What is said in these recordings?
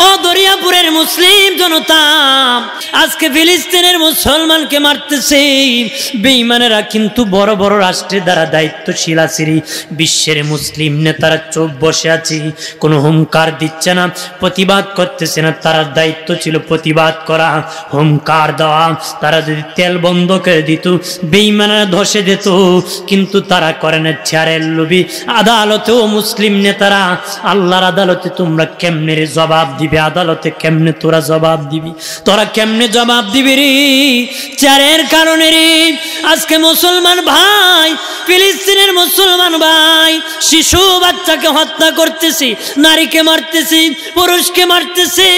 ও দরিয়াপুরের মুসলিম জনতা, আজকে ফিলিস্তিনের মুসলমানকে মারতেছে বেঈমানেরা, কিন্তু বড় বড় রাষ্ট্রের দ্বারা দায়িত্বশীল আছে, বিশ্বের মুসলিম নেতারা চুপ বসে আছে, কোনো হুঙ্কার দিচ্ছে না, প্রতিবাদ করতেছে না। তার দায়িত্ব ছিল প্রতিবাদ করা, হুঙ্কার দেওয়া। তারা যদি তেল বন্ধ করে দিত, বেঈমানেরা ধসে দিত, কিন্তু তারা করে না। চেয়ারের লোভী আদালতেও মুসলিম নেতারা, আল্লাহর আদালতে তোমরা কেমনে রে জবাব দিবে? আদালতে কেমনে তোরা জবাব দিবি? তোরা কেমনে জবাব দিবি রে? চেয়ারের কারণে রে আজকে মুসলমান ভাই, ফিলিস্তিনের মুসলমান ভাই শিশু বাচ্চাকে হত্যা করতেছি, নারীকে মারতেছি, পুরুষকে মারতেছি,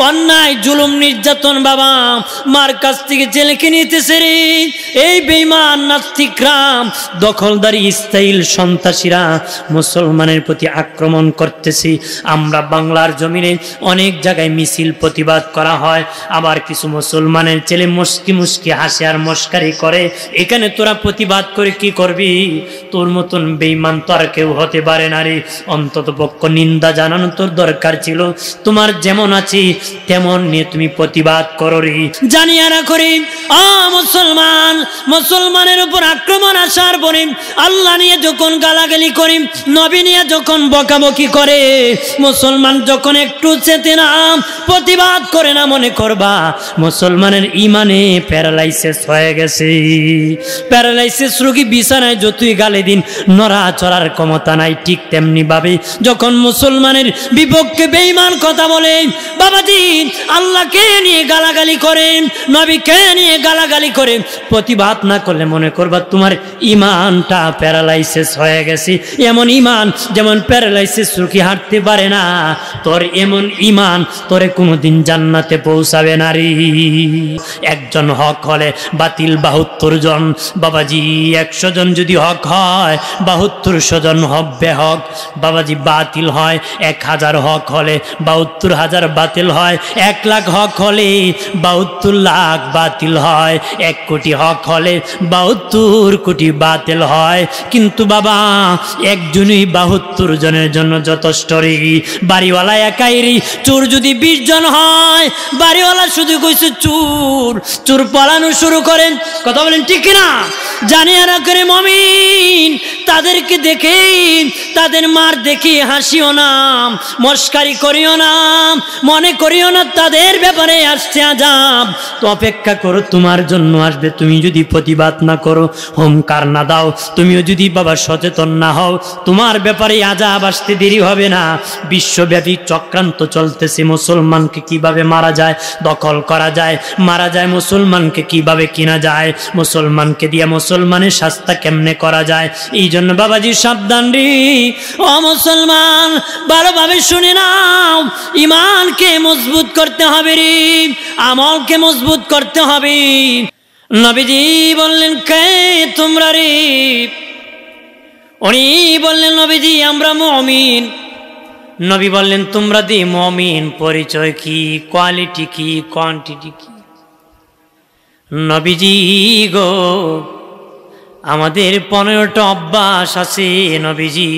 অন্যায় জুলুম নির্যাতন বাবা মার কাছ থেকে জেলকে নিতেছে রে। এই বেঈমান নাস্তিকরা, দখলদারি ইসরাইল সন্ত্রাসীরা মুসলমানের প্রতি আক্রমণ করতেছে। আমরা বাংলার জমিনে অনেক জায়গায় মিছিল প্রতিবাদ করা হয়, আবার কিছু মুসলমানের ছেলে মুস্কি মুস্কি হাসে আর মস্কারি করে। এখানে তোরা প্রতিবাদ করে কি করবি? তোর মতন বেঈমান তো আর কেউ হতে পারে না রে। অন্তত পক্ষ নিন্দা জানানো তোর দরকার ছিল। তোমার যেমন আছে তেমন নিয়ে তুমি প্রতিবাদ করো রে। জানিয়া না করি মুসলমান, মুসলমানের উপর আক্রমণ আসার পরে আল্লাহ নিয়ে যখন গালাগালি করি, নবী নিয়ে যখন বকাবকি করে, মুসলমান যখন একটু চেতে না, প্রতিবাদ করে না, মনে করবা মুসলমানের ইমানে প্যারালাইসিস হয়ে গেছে। প্যারালাইসিস রোগী বিছানায় যতই গালে দিন নড়াচড়ার ক্ষমতা নাই। ঠিক তেমনি ভাবে যখন মুসলমানের বিপক্ষে বেঈমান কথা বলে, বাবাজি আল্লাহকে নিয়ে গালাগালি করে, নবীকে নিয়ে গালাগালি করে, প্রতিবাদ না করলে মনে করবা তোমার ইমানটা প্যারালাইসিস হয়ে গেছে। এমন ইমান যেমন প্যারালাইসিস রোগী হাঁটতে পারে না, তোর এমন ইমান তোরে কোনোদিন জান্নাতে পৌঁছাবে না রে। একজন হক হলে বাতিল 72 জন। বাবাজি 100 জন যদি হক হয়, 7200 জন হবে হক। বাবাজি বাতিল হয় 1000 হক হলে 72,000 বাতিল হয়। 1 লাখ হক হলে 72 লাখ বাতিল হয়। 1 কোটি হক হলে 72 কোটি বাতিল হয়। কিন্তু বাবা একজনই 72 জনের জন্য যথেষ্ট রে। বাড়িওয়ালা একাই রে। চোর যদি 20 জন হয়, বাড়িওয়ালা শুধু কইছে চোর, চোর পালানো শুরু করেন। কথা বলেন ঠিক কিনা? জানিয়া না করে মুমিন, তাদেরকে দেখে, তাদের মার দেখে হাসিও না, মস্কারি করিও না, মনে করিও না তাদের ব্যাপারে আসছে আযাব। তো অপেক্ষা করো, তোমার জন্য আসবে। তুমি যদি প্রতিবাদ না করো, হুঙ্কার না দাও, তুমিও যদি বাবা সচেতন না হও, তোমার ব্যাপারে আযাব আসতে দেরি হবে না। বিশ্বব্যাপী চক্রান্ত চলতেছে, মুসলমানকে কিভাবে মারা যায়, দখল করা যায়, মারা যায়, মুসলমানকে কিভাবে কিনা যায়, মুসলমানকে দিয়ে মুসলমানের শাস্তা কেমনে করা যায়। এই জন্য বাবাজি সাবধান রে ও মুসলমান, ভালোভাবে শুনে নাও। ইমানকে মজবুত করতে হবে রে, আমলকে মজবুত করতে হবে। নবীজি বললেন কে তোমরা রে? উনি বললেন নবীজি আমরা মুমিন। নবী বললেন তোমরা দি মুমিন, পরিচয় কি, কোয়ালিটি কি, কোয়ান্টিটি কি? নবীজি গো আমাদের 15টা অভ্যাস আছে নবীজি।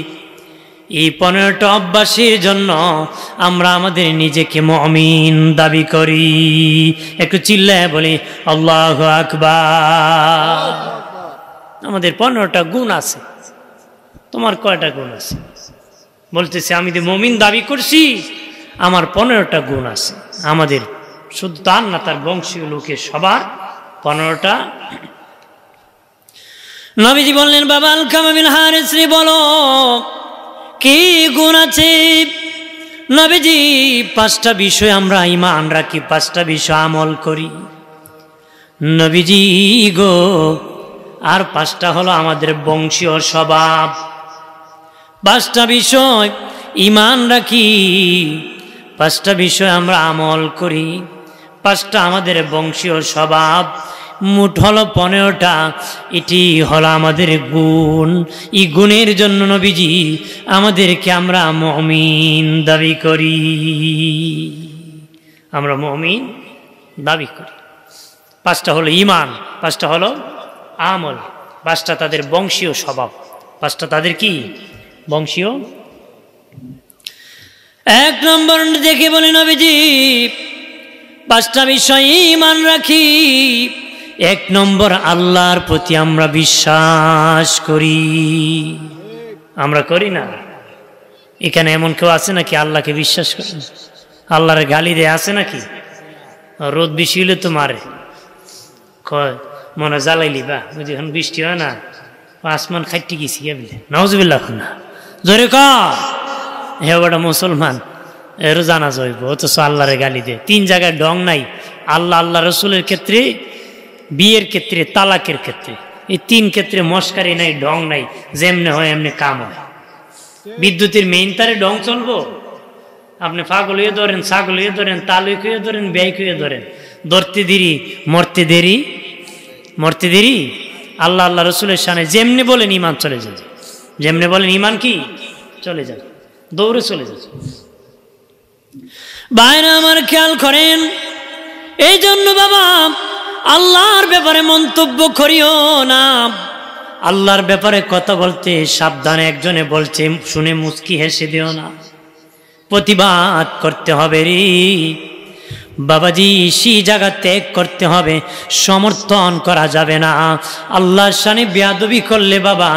এই 15টা অভ্যাসের জন্য আমরা আমাদের নিজেকে মুমিন দাবি করি। একটু চিল্লায় বলি আল্লাহু আকবার। আমাদের 15টা গুণ আছে। তোমার কয়টা গুণ আছে? বলতেছে আমি যে মুমিন দাবি করছি, আমার 15টা গুণ আছে। আমাদের শুধু তার না, তার বংশীয় লোকের সবার 15টা। নবীজি বললেন বাবা আলকামা বিন হারিস রে বলো কি গুণ আছে? নবীজি 5টা বিষয় আমরা ঈমান রাখি, 5টা বিষয় আমল করি নবীজি গো। আর 5টা হলো আমাদের বংশীয় স্বভাব। 5টা বিষয় ঈমান রাখি, 5টা বিষয় আমরা আমল করি, 5টা আমাদের বংশীয় স্বভাব। মোট হলো 15টা। এটি হলো আমাদের গুণ। এই গুণের জন্য নবীজি আমাদেরকে আমরা মুমিন দাবি করি। আমরা মুমিন দাবি করি। 5টা হলো ঈমান, 5টা হলো আমল, 5টা তাদের বংশীয় স্বভাব, 5টা তাদের কি বংশীয়। এক নম্বর দেখে বলি নবীজি 5টা বিষয় ঈমান রাখি। এক নম্বর, আল্লাহর প্রতি আমরা বিশ্বাস করি। আমরা করি না? এখানে এমন কেউ আছে নাকি আল্লাহকে বিশ্বাস করে? আল্লাহর গালি দেয় আছে নাকি? রোদ বেশি হলে তো মারে, কয় মনে জ্বালাইলি বা বুঝি এখন বৃষ্টি হয় না, আসমান খাইতে গেছি বলে নাউজুবিল্লাহ না জোরে ক হে ওটা মুসলমান এরও জানা যাইব, অথচ আল্লাহরে গালি দেয়। 3 জায়গায় ডং নাই, আল্লাহ আল্লাহ রসুলের ক্ষেত্রে, বিয়ের ক্ষেত্রে, তালাকের ক্ষেত্রে, এই 3 ক্ষেত্রে মস্কারি নাই, ডং নাই, যেমনে হয় এমনি কাম হয়। বিদ্যুতের মেইন তারে ডং চলবো? আপনি পাগল হয়ে ধরেন, ছাগল হয়ে ধরেন, তালুক হয়ে ধরেন, ব্যয় হয়ে ধরেন, ধরতে দেরি মরতে দেরি, মরতে দেরি। আল্লাহ আল্লাহ রসুলের সামনে যেমনি বলেন ইমান চলে যাবে, যেমনি বলেন ইমান কি চলে যাবে, দৌড়ে চলে যাবে। বাইরে আমার খেয়াল করেন, এই জন্য বাবা আল্লাহর ব্যাপারে মন্তব্য করিও না। আল্লাহর ব্যাপারে কথা বলতে সাবধানে, একজনে বলছে শুনে মুচকি হেসে দিও না, প্রতিবাদ করতে হবে রে বাবাজি, সেই জায়গা ত্যাগ করতে হবে, সমর্থন করা যাবে না। আল্লাহর শানে বেয়াদবি করলে বাবা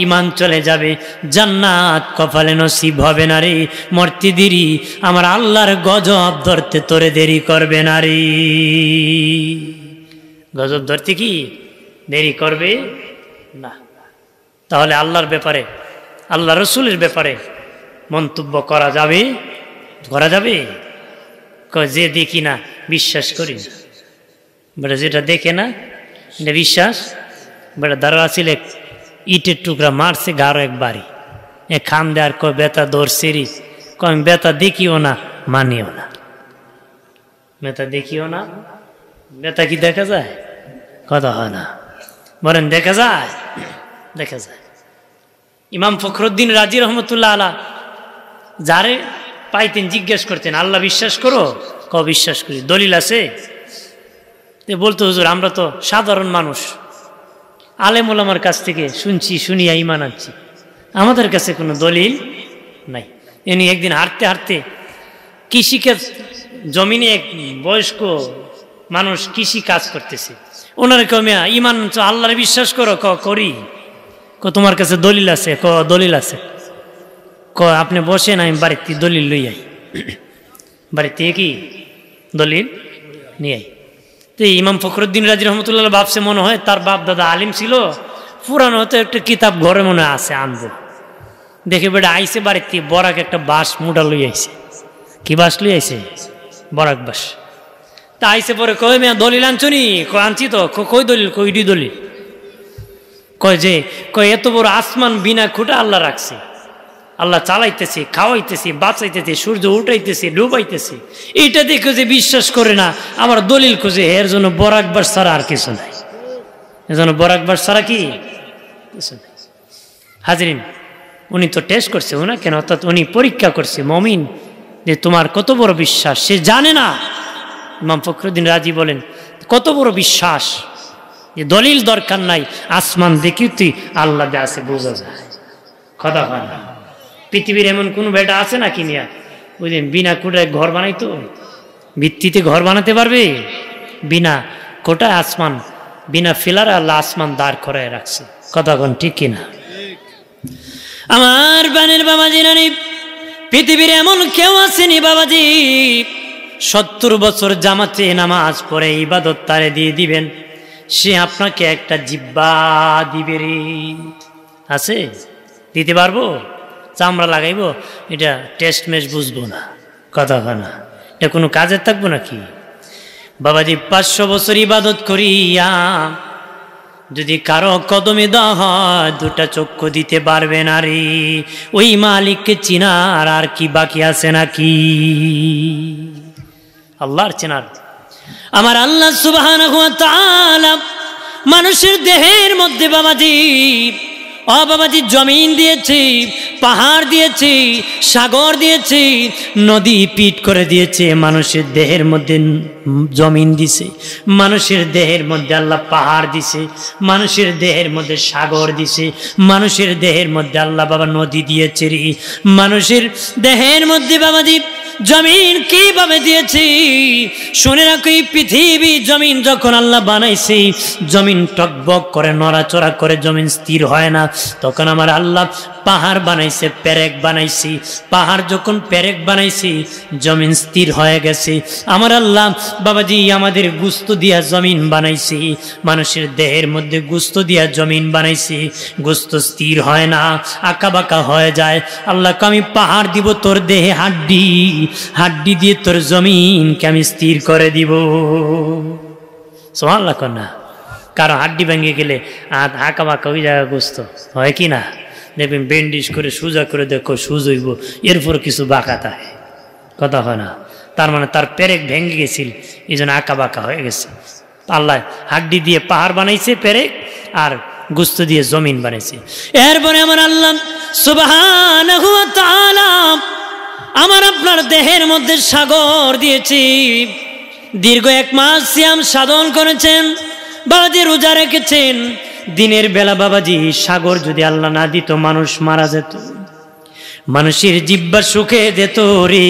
ইমান চলে যাবে, জান্নাত কপালে নসিব হবে না রে। মরতে দেরি, আমার আল্লাহর গজব ধরতে তোরে দেরি করবে না রে। গজব ধরতে কি দেরি করবে না? তাহলে আল্লাহর ব্যাপারে, আল্লাহ রসুলের ব্যাপারে মন্তব্য করা যাবে? করা যাবে? যে দেখি না বিশ্বাস করি না, বেটা যেটা দেখে না এটা বিশ্বাস। বেটা দাঁড়া ছিল, ইটের টুকরা মারছে গাঢ় এক বাড়ি, এ খান দেয়ার কয় বেতা ধরছে রি, কয় বেতা দেখিও না মানিও না, বেতা দেখিও না। বেতা কি দেখা যায়? কথা হয় না, বলেন দেখা যায়? দেখা যায়। ইমাম ফখরুদ্দিন রাজি রহমতুল্লাহ আলা যারে পাইতেন জিজ্ঞেস করতেন আল্লাহ বিশ্বাস করো? ক বিশ্বাস করি। দলিল আছে? বলতো হুজুর আমরা তো সাধারণ মানুষ, আলেম ওলামার কাছ থেকে শুনছি, শুনিয়া ইমান আনছি, আমাদের কাছে কোনো দলিল নাই। এনি একদিন হাঁটতে হাঁটতে কৃষিকাজ জমিনে এক বয়স্ক মানুষ কৃষি কাজ করতেছে, ওনার কমিয়া ইমান আল্লাহরে বিশ্বাস করো? ক করি। ক তোমার কাছে দলিল আছে? ক দলিল আছে। ক আপনি বসেন, আমি বাড়িতে দলিল লই আই। বাড়িতে কি দলিল নিয়ে আই। তো ইমাম ফখরুদ্দিন রাজি রহমতুল্লাহ ভাবছে মনে হয় তার বাপ দাদা আলিম ছিল, পুরানো হয়তো একটা কিতাব ঘরে মনে আছে, আনবো। দেখে বেটা আইসে বাড়িতে, বরাক একটা বাঁশ মুডা লই আইছে। কি বাঁশ লই আইছে? বরাক বাঁশ। তা আইসে পরে কই মেয়া দলিল আনছো নি? আনছি তো। কই দলিল? কইডি দলিল? কয় যে কয় এত বড় আসমান বিনা খুঁটা আল্লাহ রাখছে, আল্লাহ চালাইতেছে, খাওয়াইতেছে, বাঁচাইতেছে, সূর্য উঠাইতেছে, ডুবাইতেছে, এইটা দেখে যে বিশ্বাস করে না, আমার দলিল খুঁজে এর জন্য বরাক বাঁশ ছাড়া আর কিছু নাই, এর জন্য বরাক বাঁশ ছাড়া কি কিছু নাই। হাজরিন, উনি তো টেস্ট করছে না কেন, অর্থাৎ উনি পরীক্ষা করছে মমিন যে তোমার কত বড় বিশ্বাস, সে জানে না। ইমাম ফখরুদ্দিন রাজি বলেন কত বড় বিশ্বাস, যে দলিল দরকার নাই, আসমান দেখি তুই আল্লাহ যা আছে বোঝা যায়। কথা হয় না। পৃথিবীর এমন কোন বেটা আছে নাকি নিয়া বুঝলেন বিনা কোটায় ঘর বানাইতো? ভিত্তিতে ঘর বানাতে পারবে? বিনা কোটায় আসমান, বিনা ফিলারে আল্লাহ আসমান দাঁড় করায় রাখছে। কথা কোন ঠিক কিনা? আমার বানের বাবাজি রানী, পৃথিবীর এমন কেউ আসেনি বাবাজি 70 বছর জামাতে নামাজ পড়ে ইবাদত তারে দিয়ে দিবেন, সে আপনাকে একটা জিব্বা দিবে রে। আছে? দিতে পারবো? চামড়া লাগাইবো, এটা টেস্ট ম্যাচ বুঝবো না। কথা হয় না, এটা কোনো কাজের থাকবো নাকি? বাবাজি 500 বছর ইবাদত করিয়া যদি কারো কদমে দেওয়া হয় 2টা চক্ষু দিতে পারবে না রে। ওই মালিককে চিনার আর কি বাকি আছে নাকি? আল্লাহর চেনার। আমার আল্লাহ সুবহানাহু ওয়া তাআলা মানুষের দেহের মধ্যে বাবাজি ও বাবাজি, জমিন দিয়েছি, পাহাড় দিয়েছি, সাগর দিয়েছি, নদী পিট করে দিয়েছে, মানুষের দেহের মধ্যে জমিন দিছে, মানুষের দেহের মধ্যে আল্লাহ পাহাড় দিছে, মানুষের দেহের মধ্যে সাগর দিছে, মানুষের দেহের মধ্যে আল্লাহ বাবা নদী দিয়েছে রে। মানুষের দেহের মধ্যে বাবাজি জমিন কিভাবে দিয়েছি শুনে রাখো। এই পৃথিবী জমিন যখন আল্লাহ বানাইছে, জমিন টকবক করে, নড়াচড়া করে, জমিন স্থির হয় না। তখন আমার আল্লাহ পাহাড় বানাইছে, পেরেক বানাইছি। পাহাড় যখন পেরেক বানাইছি, জমিন স্থির হয়ে গেছে। আমার আল্লাহ বাবাজি আমাদের গুস্ত দিয়া জমিন বানাইছি, মানুষের দেহের মধ্যে গুস্ত দিয়া জমিন বানাইছি। গুস্ত স্থির হয় না, আঁকা বাঁকা হয়ে যায়। আল্লাহকে আমি পাহাড় দিব তোর দেহে হাড্ডি, হাড্ডি দিয়ে তোর জমিনকে আমি স্থির করে দিব। সুবহানাল্লাহ না? কারো হাড্ডি ভেঙে গেলে আঁকা বাঁকা ওই জায়গা গুস্ত হয় কি না? দেখবেন ব্যান্ডেজ করে সোজা করে দেখো সুজ হইব, এরপর কিছু বাঁকা থাকে, কথা হয় না? তার মানে তার পেরেক ভেঙে গেছিল, এই জন্য আঁকা বাঁকা হয়ে গেছে। আল্লাহ হাড্ডি দিয়ে পাহাড় বানাইছে, পেরেক, আর গুস্ত দিয়ে জমিন বানাইছে। এরপরে আমার আল্লাহ সুবহানাহু ওয়া তাআলা আমার আপনার দেহের মধ্যে সাগর দিয়েছি। দীর্ঘ 1 মাস সিয়াম সাধন করেছেন, বাবাজি রোজা রেখেছেন। দিনের বেলা বাবাজি সাগর যদি আল্লাহ না দিত, মানুষ মারা যেত, মানুষের জিহ্বা শুকিয়ে যেত রে,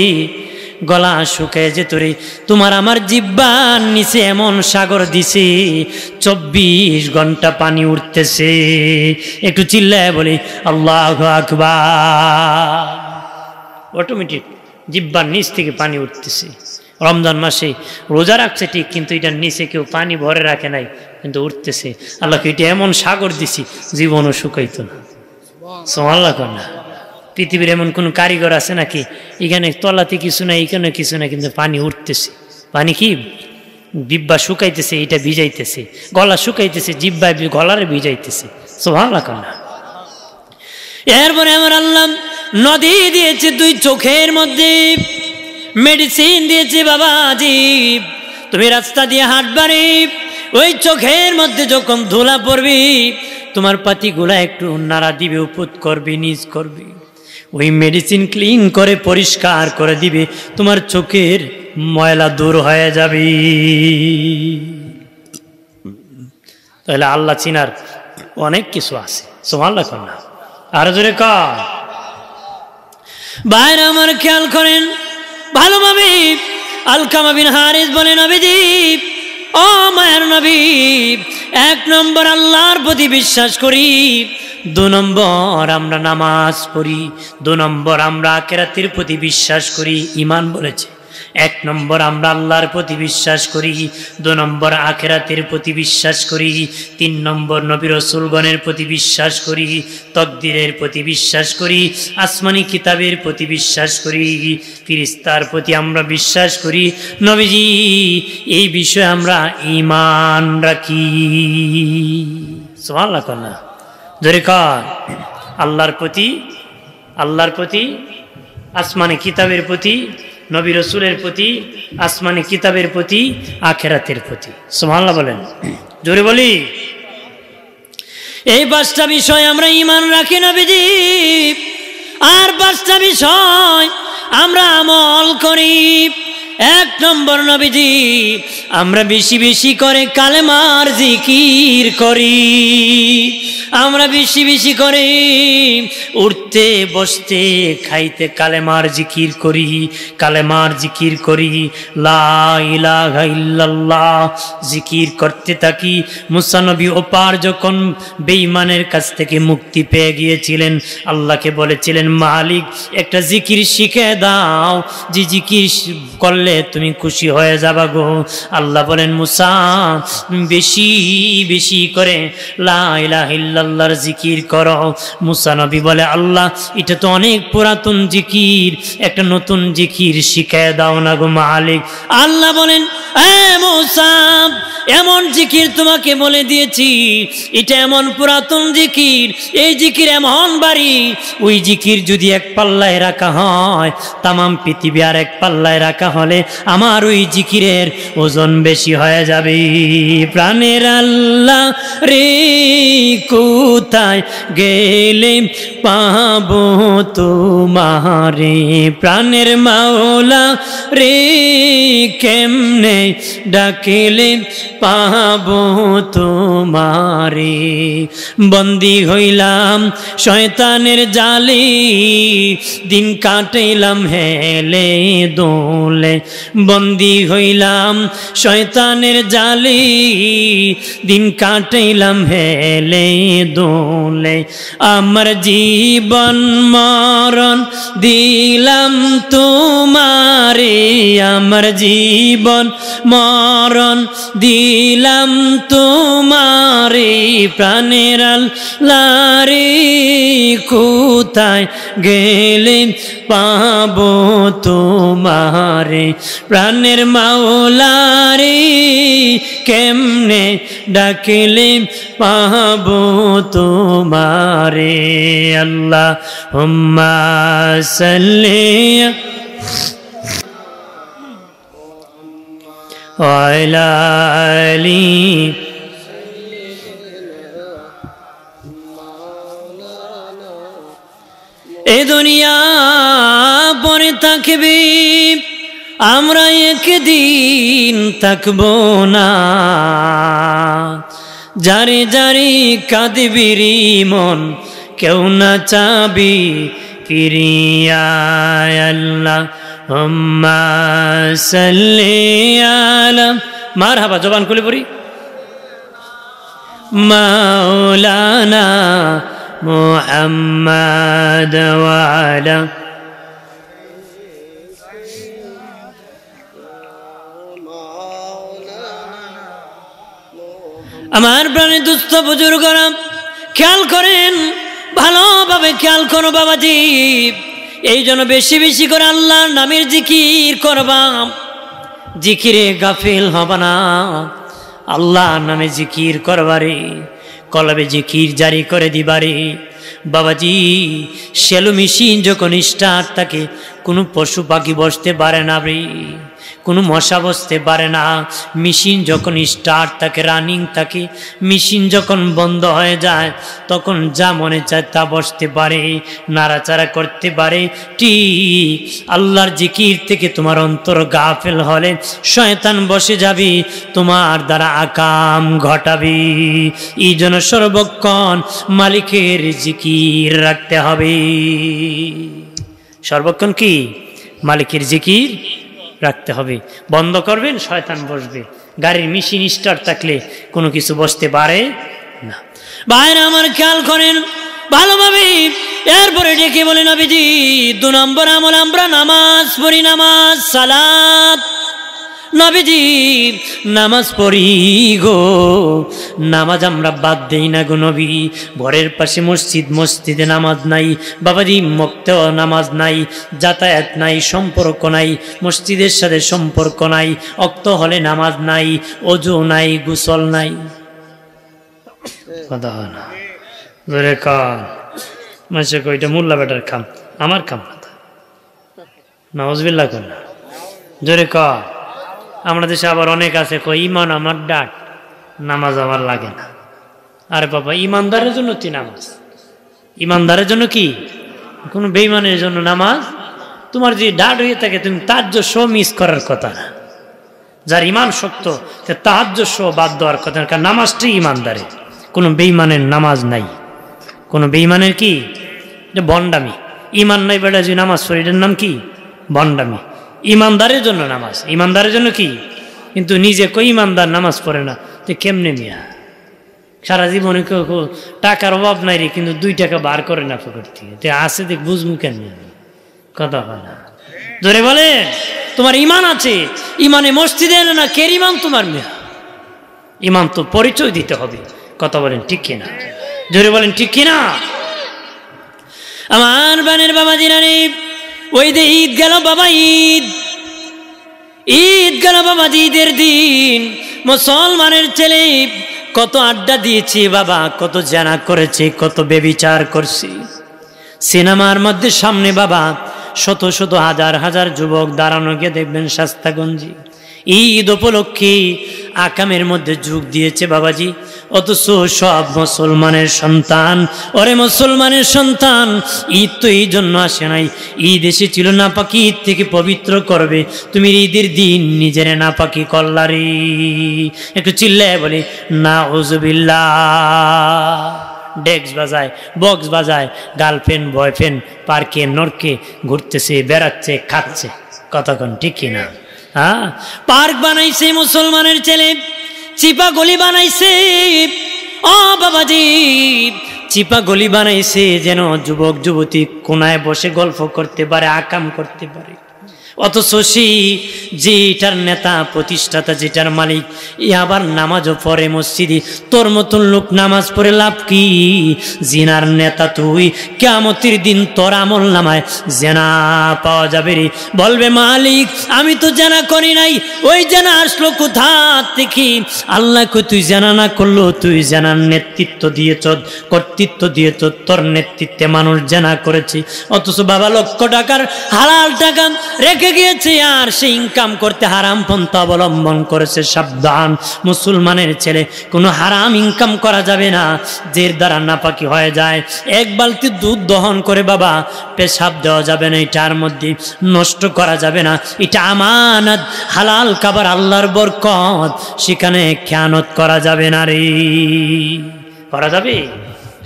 গলা শুকিয়ে যেত রে। তোমার আমার জিহ্বার নিচে এমন সাগর দিছে, 24 ঘন্টা পানি উঠতেছে। একটু চিল্লায় বলি আল্লাহু আকবার। অটোমেটিক জিহ্বার নিচ থেকে পানি উঠতেছে। রমজান মাসে রোজা রাখছে ঠিক, কিন্তু এটার নিচে কেউ পানি ভরে রাখে নাই, কিন্তু উঠতেছে। আল্লাহকে এটা এমন সাগর দিছি, জীবনও শুকাইতো না। সুবহানাল্লাহ না? পৃথিবীর এমন কোন কারিগর আছে নাকি এখানে তলাতে কিছু নাই, এখানে কিছু নাই, কিন্তু পানি উঠতেছে। পানি কি জিহ্বা শুকাইতেছে, এটা ভিজাইতেছে, গলা শুকাইতেছে, জিহ্বা গলারে ভিজাইতেছে। সুবহানাল্লাহ না? এরপরে আমার আল্লাহ নদী দিয়েছে 2 চোখের মধ্যে, মেডিসিন দিয়েছে বাবাজি। তুমি রাস্তা দিয়ে হাঁটবারে, ওই চোখের মধ্যে যখন ধুলা পড়বি, তোমার পাতিগুলা একটু নাড়া দিবে, উপত করবি, নিজ করবি, ওই মেডিসিন ক্লিন করে পরিষ্কার করে দিবে, তোমার চোখের ময়লা দূর হয়ে যাবে। তাহলে আল্লাহ চিনার অনেক কিছু আছে। সুবহানাল্লাহ না? আর জোরে কর। বাইরে আমার খেয়াল করেন ভালোভাবে। আলকামা বিন হারিস বলেন, নবীজি ও মায়ের নবী, 1 নম্বর আল্লাহর প্রতি বিশ্বাস করি, 2 নম্বর আমরা নামাজ পড়ি, 2 নম্বর আমরা আখিরাতের প্রতি বিশ্বাস করি। ঈমান বলেছে 1 নম্বর আমরা আল্লাহর প্রতি বিশ্বাস করি, 2 নম্বর আখিরাতের প্রতি বিশ্বাস করি, 3 নম্বর নবী রাসূলগণের প্রতি বিশ্বাস করি, তাকদীরের প্রতি বিশ্বাস করি, আসমানি কিতাবের প্রতি বিশ্বাস করি, ফেরেশতার প্রতি আমরা বিশ্বাস করি। নবীজি এই বিষয়ে আমরা ঈমান রাখি। সুবহানাল্লাহ না? জোরে কর। আল্লাহর প্রতি, আসমানি কিতাবের প্রতি, নবী রাসূলের প্রতি, আসমানি কিতাবের প্রতি, আখিরাতের প্রতি। সুবহানাল্লাহ বলেন, জোরে বলি। এই 5টা বিষয় আমরা ঈমান রাখি নবীজি, আর 5টা বিষয় আমরা আমল করি। 1 নম্বর নবীজি আমরা বেশি বেশি করে কালেমার জিকির করি, আমরা বেশি বেশি করে উঠতে বসতে খাইতে কালেমার জিকির করি, কালেমার জিকির করি, লা ইলাহা ইল্লাল্লাহ জিকির করতে থাকি। মুসা নবী ওপার যখন বেঈমানের কাছ থেকে মুক্তি পেয়ে গিয়েছিলেন, আল্লাহকে বলেছিলেন, মালিক একটা জিকির শিখে দাও, যে জিকির করলে তুমি খুশি হয়ে যাবা গো। আল্লাহ বলেন, মুসা বেশি বেশি করে লা ইলাহা ইল্লাল্লাহর জিকির করো। মুসা নবী বলে, আল্লাহ এটা তো অনেক পুরাতন জিকির, একটা নতুন জিকির শিখায় দাও না গো মালিক। আল্লাহ বলেন, এ মুসা এমন জিকির তোমাকে বলে দিয়েছি, এটা এমন পুরাতন জিকির, এই জিকির এমন বাড়ি, ওই জিকির যদি এক পাল্লায় রাখা হয়, তামাম পৃথিবী আর এক পাল্লায় রাখা হলে আমার ওই জিকিরের ওজন বেশি হয়ে যাবে। প্রাণের আল্লাহ রে কোথায় গেলে পাবো তোমারে, প্রাণের মাওলা রে কেমনে ডাকিলে পাবো তোমারে। বন্দী হইলাম শয়তানের জালে, দিন কাটাইলাম হেলে দোলে, বন্দী হইলাম শয়তানের জালে, দিন কাটাইলাম হেলে দোলে। আমার জীবন মরণ দিলাম তোমারে, আমার জীবন মরণ দিলাম তোমারে, প্রাণের আল্লাহ রে কোথায় গেলে পাবো তোমারে, প্রাণের মাওলা রে কেমনে ডাকিলে পাবো তোমারে। আল্লাহুম্মা সাল্লি আলা আলি এ দুনিয়া পরে থাকবে, আমরা একদিন থাকবো না, যারে যারে কাঁদবিরি মন কেউ না চাবি ফিরিয়া। আল্লাহুম্মা সাল্লি আলা, মারহাবা জবান খুলে পড়ি, মাওলানা মুহাম্মদ ওয়া আলা আমার প্রাণের দুস্থ বুজুর্গরা খেয়াল করেন, ভালোভাবে খেয়াল করো বাবাজি। এই জন্য বেশি বেশি করে আল্লাহর নামের জিকির করবা, জিকিরে গাফিল হবা না। আল্লাহর নামে জিকির করবারে, কলবে জিকির জারি করে দিবারে। বাবাজি সেলো মেশিন যখন স্টার্ট থাকে, কোনো পশু পাখি বসতে পারে না রে, কোনো মশা বসতে পারে না। মেশিন যখন স্টার্ট থাকে, রানিং থাকে, মেশিন যখন বন্ধ হয়ে যায়, তখন যা মনে চায় তা বসতে পারে, নাড়াচাড়া করতে পারে। ঠিক আল্লাহর জিকির থেকে তোমার অন্তর গাফেল হলে শয়তান বসে যাবে, তোমার দ্বারা আকাম ঘটাবে। এই জন্য সর্বক্ষণ মালিকের জিকির রাখতে হবে। সর্বক্ষণ কি মালিকের জিকির রাখতে হবে। বন্ধ করবেন, শয়তান বসবে। গাড়ির মেশিন স্টার্ট থাকলে কোনো কিছু বসতে পারে না। ভাইরা আমার খেয়াল করেন ভালোভাবে। এরপরে ডেকে বলে নবীজি 2 নম্বর আমল আমরা নামাজ পড়ি, নামাজ সালাত। নবীজি নামাজ পড়ি গো, নামাজ আমরা বাদ দেই না গো নবী। ঘরের পাশে মসজিদ, মসজিদে নামাজ নাই বাবাজি, মুক্তেও নামাজ নাই, যাতায়াত নাই, সম্পর্ক নাই, মসজিদের সাথে সম্পর্ক নাই, অক্ত হলে নামাজ নাই, ওযু নাই, গোসল নাই। কথা হয় না ধরে কান মানুষের কইটা মোল্লা বেটার কাম, আমার কাম না। নাউজুবিল্লাহ কর না, জোরে কর। আমরা দেশে আবার অনেক আছে কই ইমান আমার ডাক, নামাজ আমার লাগে না। আরে বাবা, ইমানদারের জন্য তুই নামাজ, ইমানদারের জন্য কি, কোনো বেঈমানের জন্য নামাজ। তোমার যে ডাট হয়ে থাকে তুমি তাহাজ্জুদ শো মিস করার কথা না। যার ইমান শক্ত সে তাহাজ্জুদ শো বাদ দেওয়ার কথা না, কারণ নামাজটাই ইমানদারের। কোনো বেঈমানের নামাজ নাই, কোনো বেঈমানের কি, এটা ভণ্ডামি। ইমান নাই বেটা যে নামাজ পড়ে, এটার নাম কি, ভণ্ডামি। ইমানদারের জন্য নামাজ, ইমানদারের জন্য কি। কিন্তু নিজে কই ইমানদার নামাজ পড়ে না, তো কেমনে মিয়া? সারা জীবনে কেউ টাকার অভাব নাই রে, কিন্তু 2 টাকা বার করে না পকেট থেকে, আছে দেখ বুঝবো কেন? কথা হয় না, ধরে বলে তোমার ইমান আছে, ইমানে মসজিদে না কের ইমান তোমার মিয়া? ইমান তো পরিচয় দিতে হবে। কথা বলেন ঠিক কিনা? জোরে বলেন ঠিক কিনা? আমার বানের বাবা জিরানি, ওই যে ঈদ গেল বাবা, ঈদ গেল বাবা, ঈদের দিন মুসলমানের ছেলে কত আড্ডা দিয়েছি বাবা, কত জানা করেছে, কত বেবিচার করছি। সিনেমার মধ্যে সামনে বাবা শত শত হাজার হাজার যুবক দাঁড়ানো গিয়ে দেখবেন শাস্তাগঞ্জি ঈদ উপলক্ষে আকামের মধ্যে যোগ দিয়েছে বাবাজি। অথচ সব মুসলমানের সন্তান, ওরে মুসলমানের সন্তান, ঈদ তো এই জন্য আসে নাই, ঈদ এসেছিল নাপাকি ঈদ থেকে পবিত্র করবে। তুমি ঈদের দিন নিজের নাপাকি করলারি। একটু চিল্লায় বলি নাউজুবিল্লাহ। ডেক্স বাজায়, বক্স বাজায়, গার্লফ্রেন্ড বয়ফ্রেন্ড পার্কে নরকে ঘুরতেছে, বেড়াচ্ছে, খাচ্ছে, কতক্ষণ ঠিক কিনা? হ্যাঁ, পার্ক বানাইছে মুসলমানের ছেলে, চিপা গলি বানাইছে। ও বাবাজি, চিপা গলি বানাইছে যেন যুবক যুবতী কোনায় বসে গল্প করতে পারে, আকাম করতে পারে। অথচ যেটার নেতা প্রতিষ্ঠাতা, যেটার মালিক, ই আবার নামাজও পড়ে মসজিদে। তোর মতন লোক নামাজ পড়ে লাভ কি? জিনার নেতা তুই, কিয়ামতের দিন তোর আমল নামায় জেনা পাওয়া যাবে রে। বলবে মালিক আমি তো জেনা করি নাই, ওই জেনা আসলো কোথা থেকে? আল্লাহকে তুই জেনা না করলো, তুই জেনার নেতৃত্ব দিয়েছ, কর্তৃত্ব দিয়েছ, তোর নেতৃত্বে মানুষ জেনা করেছে। অথচ বাবা লক্ষ টাকার হালাল টাকা রেখে গিয়েছে, আর সে ইনকাম করতে হারাম পন্থা অবলম্বন করেছে। সাবধান মুসলমানের ছেলে, কোনো হারাম ইনকাম করা যাবে না, যের দ্বারা নাপাকি হয়ে যায়। এক বালতি দুধ দহন করে বাবা পেশাব দেওয়া যাবে না, এটার মধ্যে নষ্ট করা যাবে না, এটা আমানত, হালাল খাবার, আল্লাহর বরকত, সেখানে খেয়ানত করা যাবে না রে। করা যাবে?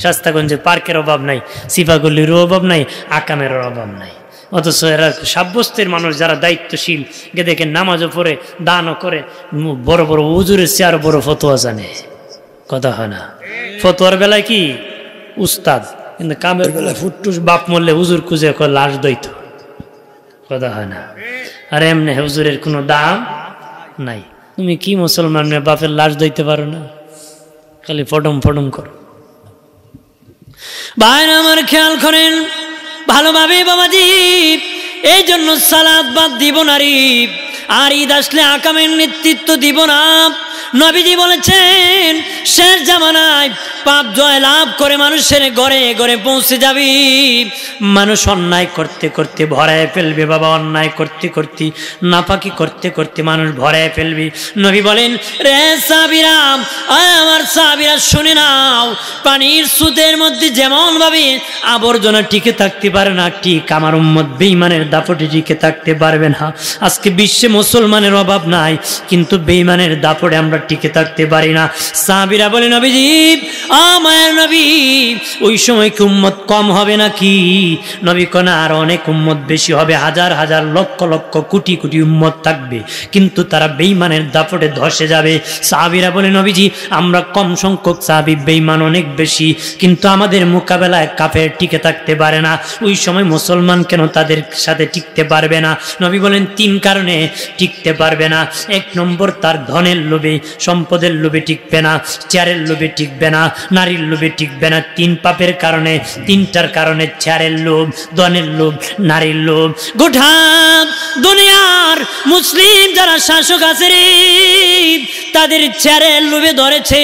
শাস্তাগঞ্জে পার্কের অভাব নাই, সিপাগল্লির অভাব নাই, আকামের অভাব নাই। অথচ এরা সাব্যস্তের মানুষ যারা দায়িত্বশীল, গে দেখে নামাজও পড়ে, দানও করে, বড় বড় হুজুরের চেয়ে আরো বড় ফতোয়া জানে। কথা হয় না? ফতোয়ার বেলায় কি উস্তাদ, কিন্তু কামের বেলায় ফুটটুস বাপ মরলে হুজুর খুঁজে লাশ দইত। কথা হয় না? আর এমনি হুজুরের কোনো দাম নাই। তুমি কি মুসলমান বাপের লাশ দইতে পারো না? খালি ফটম ফটম করো। ভাইরা আমার খেয়াল করেন ভালোভাবে বাবাজি, এই জন্য সালাত বাদ দিব না রে, আর ঈদ আসলে আকামের নেতৃত্ব দিব না। নবীজি বলেছেন শেষ জামানায় পাপ জয় লাভ করে মানুষের ঘরে ঘরে পৌঁছে যাবে। মানুষ অন্যায় করতে করতে ভরায় ফেলবে বাবা, অন্যায় করতে করতে, নাপাকি করতে করতে মানুষ ভরায় ফেলবে। নবী বলেন রে সাহাবীরা, আমার সাহাবীরা শুনে নাও, পানির স্রোতের মধ্যে যেমন ভাবে আবর্জনা টিকে থাকতে পারে না, ঠিক আমার উম্মত বেঈমানের দাপটে টিকে থাকতে পারবে না। আজকে বিশ্বে মুসলমানের অভাব নাই, কিন্তু বেঈমানের দাপটে আমরা টিকে থাকতে পারি না। সাহাবীরা বলে নবীজি, মায়ের নবী, ওই সময় কি উম্মত কম হবে নাকি? নবী কোনা আর অনেক উম্মত বেশি হবে, হাজার হাজার লক্ষ লক্ষ কোটি কোটি উম্মত থাকবে, কিন্তু তারা বেঈমানের দাপটে ধসে যাবে। সাহাবীরা বলে নবীজি, আমরা কম সংখ্যক সাহাবী, বেঈমান অনেক বেশি, কিন্তু আমাদের মোকাবেলায় কাফের টিকে থাকতে পারে না। ওই সময় মুসলমান কেন তাদের সাথে টিকতে পারবে না? নবী বলেন 3 কারণে টিকতে পারবে না। 1 নম্বর, তার ধনের লোভে, সম্পদের লোভে টিকবে না, চেয়ারের লোভে টিকবে না, নারীর লোভে টিকবে না। 3 পাপের কারণে, 3টার কারণে, চেয়ারের লোভ, ধনের লোভ, নারীর লোভ। গোটা দুনিয়ার মুসলিম যারা শাসক আছে রে, তাদের চেয়ারের লোভে ধরেছে,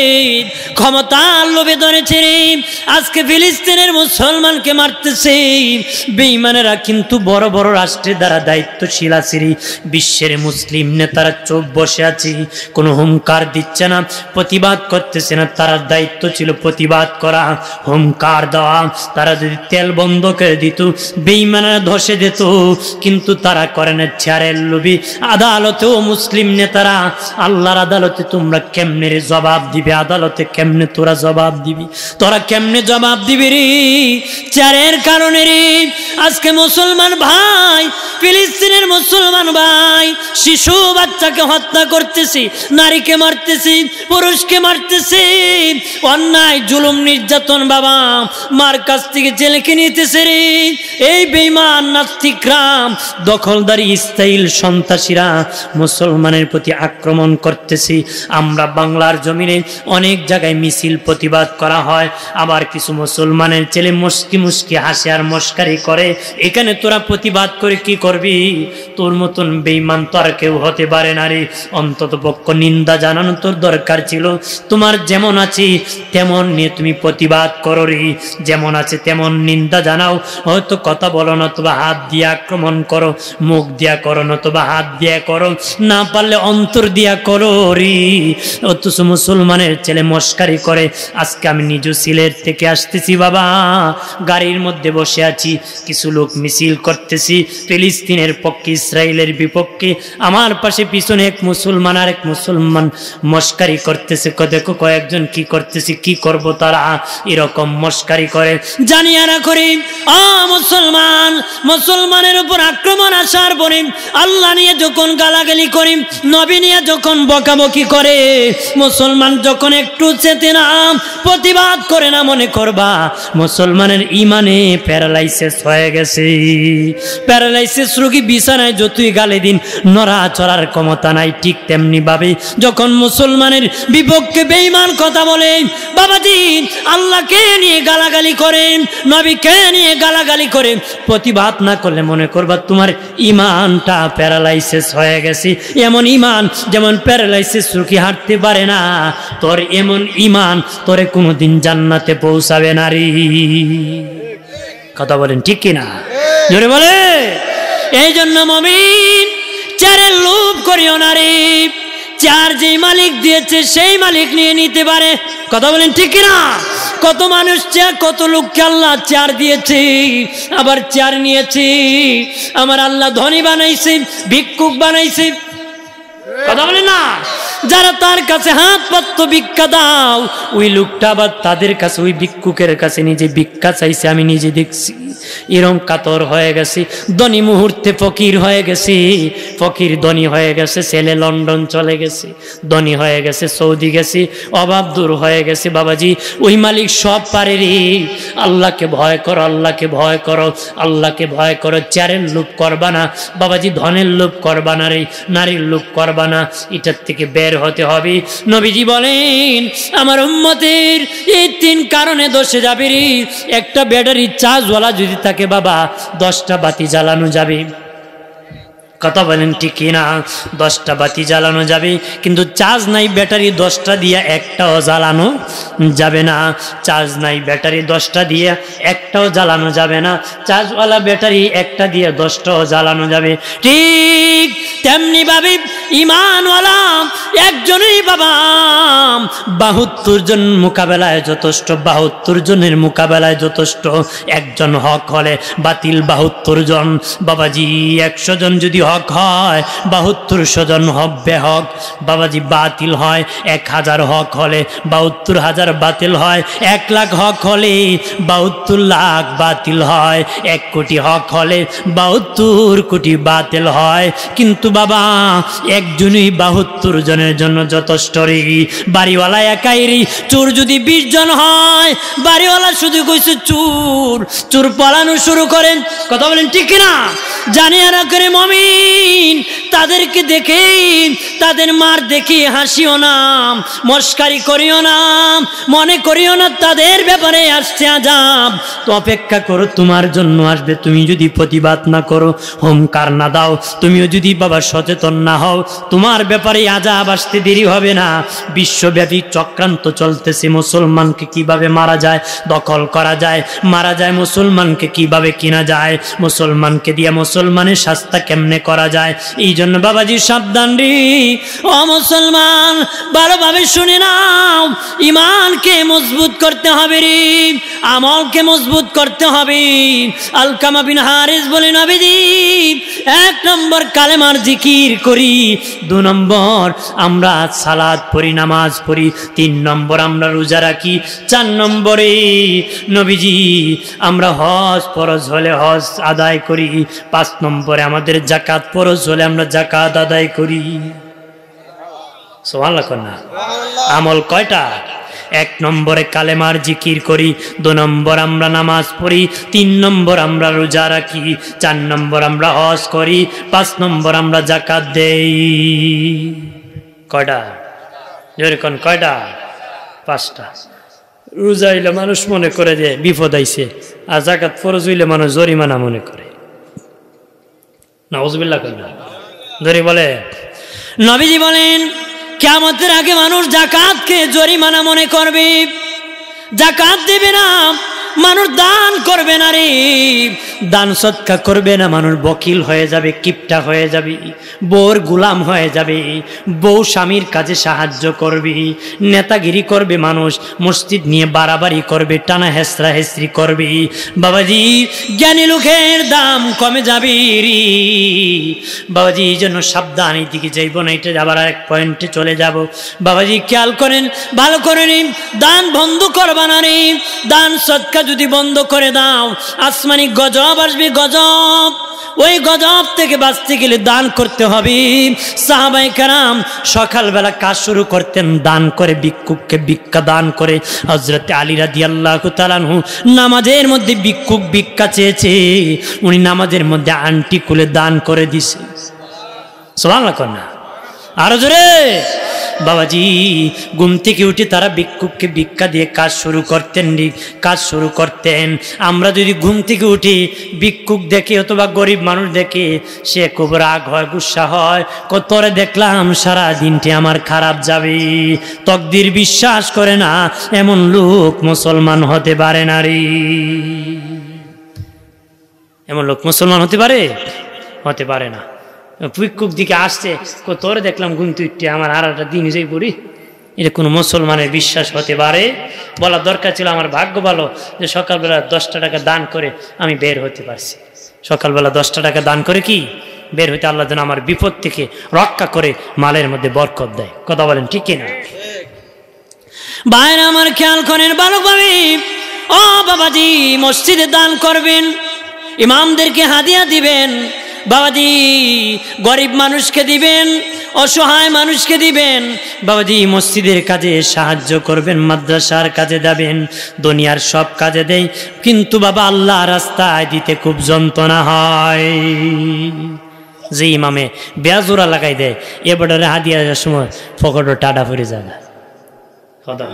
ক্ষমতার লোভে ধরেছে রে। আজকে ফিলিস্তিনের মুসলমানকে মারতেছে বেঈমানেরা, কিন্তু বড় বড় রাষ্ট্রের দ্বারা দায়িত্বশীল আছে রে। বিশ্বের মুসলিম নেতারা চোখ বসে আছে, কোনো হুঙ্কার দিচ্ছে না, প্রতিবাদ করতেছে না। তারা দায়িত্ব ছিল প্রতিবাদ করা, হুঙ্কার দেওয়া। তারা যদি তেল বন্ধ করে দিত, বেঈমানেরা ধসে যেত, কিন্তু তারা করে না। চেয়ারের লোভী আদালতেও মুসলিম নেতারা, আল্লাহর আদালতে তোমরা কেমনে রে জবাব দিবে? আদালতে কেমনে তোরা জবাব দিবি? তোরা কেমনে জবাব দিবি রে? চেয়ারের কারণে রে। আজকে মুসলমান ভাই, ফিলিস্তিনের মুসলমান ভাই শিশু বাচ্চাকে হত্যা করতেছি, নারীকে মারতেছি, পুরুষকে মারতেছি, অন্যায় জুলুম নির্যাতন বাবা মার কাছ থেকে জেলেকে নিতেছে রে। এই বেঈমান নাস্তিকরা, দখলদারি ইসরাইল সন্ত্রাসীরা মুসলমানের প্রতি আক্রমণ করতেছে। আমরা বাংলার জমিনে অনেক জায়গায় মিছিল প্রতিবাদ করা হয়, আবার কিছু মুসলমানের ছেলে মুস্কি মুস্কি হাসে আর মস্কারি করে। এখানে তোরা প্রতিবাদ করে কি করবি? তোর মতন বেঈমান তো আর কেউ হতে পারে না রে। অন্তত পক্ষ নিন্দা জানানো তোর দরকার ছিল। তোমার যেমন আছে তেমন নিয়ে তুমি প্রতিবাদ করো রে, যেমন আছে তেমন নিন্দা জানাও। হয়তো কথা বলো না, অথবা হাত দিয়ে আক্রমণ করো, মুখ দিয়া করো না, অথবা হাত দিয়া করো, না পারলে অন্তর দিয়া করো রে। অথচ মুসলমানের ছেলে মস্কারি করে। আজকে আমি নিজ সিলেট থেকে আসতেছি বাবা, গাড়ির মধ্যে বসে আছি, কিছু লোক মিছিল করতেছি ফিলিস্তিনের পক্ষে, ইসরায়েলের বিপক্ষে। আমার পাশে পিছনে এক মুসলমান আর এক মুসলমান মস্কারি করতেছে। দেখো কয়েকজন কি করতেছি, কি করব তারা এরকম মস্কারি করে। জানিয়া না করি মুসলমান, মুসলমানের উপর আক্রমণ আসার পরে আল্লাহ নিয়ে যখন গালাগালি করি, নবী নিয়ে যখন বকাবকি করে, মুসলমান যখন একটু চেতে না, প্রতিবাদ করে না, মনে করবা মুসলমানের ইমানে প্যারালাইসিস হয়ে গেছে। প্যারালাইসিস রোগী বিছানায় যতই গালে দিন নড়াচড়ার ক্ষমতা নাই। ঠিক তেমনি ভাবে যখন মুসলমানের বিপক্ষে বেঈমান কথা বলে, বাবাজি আল্লাহকে নিয়ে গালাগালি করেন, নবীকে নিয়ে গালাগালি করে, প্রতিবাদ না করলে মনে করবা তোমার ইমানটা প্যারালাইসিস হয়ে গেছে। এমন ইমান যেমন প্যারালাইসিস রোগী হাঁটতে পারে না, তোর এমন ইমান তোরে কোনোদিন জান্নাতে পৌঁছাবে না রে। কথা বলেন ঠিক কিনা? জোরে বলে। এই জন্য মুমিন চারের লোভ করিও না রে। চার যেই মালিক দিয়েছে সেই মালিক নিয়ে নিতে পারে। কথা বলেন ঠিক কিনা? কত মানুষ চার, কত লোককে আল্লাহ চার দিয়েছে, আবার চার নিয়েছে। আমার আল্লাহ ধনী বানাইছে, ভিক্ষুক বানাইছে। কথা বলে না? যারা তার কাছে হাত পাততো ভিক্ষা দাও, ওই লোকটা আবার তাদের কাছে, ওই ভিক্ষুকের কাছে নিজে ভিক্ষা চাইছে। আমি নিজে দেখছি এরকম কাতর হয়ে গেছে। ধনী মুহূর্তে ফকির হয়ে গেছে, ফকির ধনী হয়ে গেছে, ছেলে লন্ডন চলে গেছে, ধনী হয়ে গেছে, সৌদি গেছে, অভাব দূর হয়ে গেছে। বাবাজি ওই মালিক সব পারে রে। আল্লাহকে ভয় করো, আল্লাহকে ভয় করো, আল্লাহকে ভয় করো। চারের লোভ করবা না বাবাজি, ধনের লোভ করবা না রে, নারীর লোভ করবা না। এটার থেকে বের হতে হবে। নবীজি বলেন আমার উম্মতের এই তিন কারণে দোষে যাবে রে। একটা ব্যাটারি চার্জওয়ালা যদি থাকে বাবা, 10টা বাতি জ্বালানো যাবে। কথা বলেন ঠিক না? 10টা বাতি জ্বালানো যাবে, কিন্তু চার্জ নাই ব্যাটারি 10টা দিয়ে একটাও জ্বালানো যাবে না। চার্জ নাই ব্যাটারি 10টা দিয়ে একটাও জ্বালানো যাবে না। চার্জওয়ালা ব্যাটারি একটা দিয়ে 10টাও জ্বালানো যাবে। ঠিক তেমনি ভাবে ইমানওয়ালা একজনই বাবা 72 জন মোকাবেলায় যথেষ্ট, 72 জনের মোকাবেলায় যথেষ্ট। একজন হক হলে বাতিল 72 জন। বাবাজি 100 জন যদি হক হয়, 7200 জন হবে হক। বাবাজি বাতিল হয় 1000 হক হলে, 72,000 বাতিল হয়। 1 লাখ হক হলে 72 লাখ বাতিল হয়। 1 কোটি হক হলে 72 কোটি বাতিল হয়। কিন্তু বাবা একজনই 72 জনের জন্য যথেষ্ট রে। বাড়িওয়ালা একাই রে। চোর যদি 20 জন হয়, বাড়িওয়ালা শুধু কইছে চোর, চোর পালানো শুরু করেন। কথা বলেন ঠিক কিনা? জানিয়া না করে মুমিন তাদেরকে দেখে, তাদের মার দেখে হাসিও না, মস্কারি করিও না, মনে করিও না তাদের ব্যাপারে আসছে আযাব। তো অপেক্ষা করো, তোমার জন্য আসবে। তুমি যদি প্রতিবাদ না করো, হুঙ্কার না দাও, তুমিও যদি বাবা সচেতন না হও, তোমার ব্যাপারে আযাব আসতে দেরি হবে না। বিশ্বব্যাপী চক্রান্ত চলতেছে, মুসলমানকে কিভাবে মারা যায়, দখল করা যায়, মারা যায়, মুসলমানকে কিভাবে কিনা যায়, মুসলমানকে দিয়ে মুসলমানের শাস্তা কেমনে করা যায়। এই জন্য বাবাজি সাবধান রে ও মুসলমান, ভালোভাবে শুনে নাও। ইমানকে মজবুত করতে হবে রে, আমলকে মজবুত করতে হবে। আলকামা বিন হারিস বলে নবীজি 1 নম্বর কালেমার জিকির করি, 2 নম্বর আমরা সালাত পড়ি, নামাজ পড়ি, 3 নম্বর আমরা রোজা রাখি, 4 নম্বরে নবীজি আমরা হজ ফরজ হলে হজ আদায় করি, 5 নম্বরে আমাদের যাকাত ফরজ হলে আমরা যাকাত আদায় করি। সুবহানাল্লাহ না? আমল কয়টা? 1 নম্বরে কালেমার জিকির করি, 2 নম্বর আমরা নামাজ পড়ি, 3 নম্বর আমরা রোজা রাখি, 4 নম্বর আমরা হজ করি, 5 নম্বর আমরা যাকাত দেই। কয়টা? যেরকম কয়টা? 5টা। রোজা হইলে মানুষ মনে করে যে বিপদ আইছে, আর যাকাত ফরজ হইলে মানুষ জরিমানা মনে করে। নাউজুবিল্লাহ কইনা ধরে বলে। নবীজি বলেন কিয়ামতের আগে মানুষ যাকাতকে জরিমানা মনে করবে, যাকাত দেবে না, মানুষ দান করবে না রে, দান সৎকা করবে না, মানুষ বকিল হয়ে যাবে, কিপটা হয়ে যাবে, বউর গোলাম হয়ে যাবে, বউ স্বামীর কাজে সাহায্য করবে, নেতাগিরি করবে, মানুষ মসজিদ নিয়ে বাড়াবাড়ি করবে, টানা হেসরা হেসরি করবে। বাবাজি জ্ঞানী লোকের দাম কমে যাবে রে বাবাজি, এই জন্য সাবধান, এই দিকে যাইব না, এটা আবার আরেক পয়েন্টে চলে যাব। বাবাজি খেয়াল করেন, ভালো করে নিন, দান বন্ধ করবা না রে। দান সৎকা যদি বন্ধ করে দাও, আসমানি গজব আসবে, গজব। ওই গজব থেকে বাঁচতে গেলে দান করতে হবে। সাহাবায়ে কেরাম সকালবেলা কাজ শুরু করতেন দান করে, ভিক্ষুককে ভিক্ষা দান করে। হযরত আলী রাদিয়াল্লাহু তাআলা আনহু নামাজের মধ্যে ভিক্ষুক ভিক্ষা চেয়েছে, উনি নামাজের মধ্যে আন্টি খুলে দান করে দিছে। সুবহানাল্লাহ কন্যা আরো জোরে। বাবাজি ঘুম থেকে উঠে তারা ভিক্ষুককে ভিক্ষা দিয়ে কাজ শুরু করতেন, কাজ শুরু করতেন। আমরা যদি ঘুম থেকে উঠি ভিক্ষুক দেখে অথবা গরিব মানুষ দেখে, সে খুব রাগ হয়, গুসা হয়, কতরে দেখলাম সারা দিনটি আমার খারাপ যাবে, তকদির বিশ্বাস করে না, এমন লোক মুসলমান হতে পারে না রে। এমন লোক মুসলমান হতে পারে? হতে পারে না। ভিক্ষুক দিকে আসছে, তোরে দেখলাম ঘুম তুইটে আমার আর একটা দিন যাই পড়ি, এটা কোনো মুসলমানের বিশ্বাস হতে পারে? বলা দরকার ছিল আমার ভাগ্য ভালো যে সকালবেলা 10টা টাকা দান করে আমি বের হতে পারছি। সকালবেলা 10টা টাকা দান করে কি বের হইতে, আল্লাহ যেন আমার বিপদ থেকে রক্ষা করে মালের মধ্যে বরকত দেয়। কথা বলেন ঠিক কিনা? ভাইরা আমার খেয়াল করেন ভালোভাবে। ও বাবাজি মসজিদে দান করবেন, ইমামদেরকে হাদিয়া দিবেন, বাবাজি গরিব মানুষকে দিবেন, অসহায় মানুষকে দিবেন। বাবাজি মসজিদের কাজে সাহায্য করবেন, মাদ্রাসার কাজে দেবেন, দুনিয়ার সব কাজে দেয়, কিন্তু বাবা আল্লাহ রাস্তায় দিতে খুব যন্ত্রণা হয়। যে ইমামে বেয়াজোরা লাগাই দেয়, এবারে হাদিয়া দেওয়ার সময় ফকটো টাটা পড়ে যায়। কথা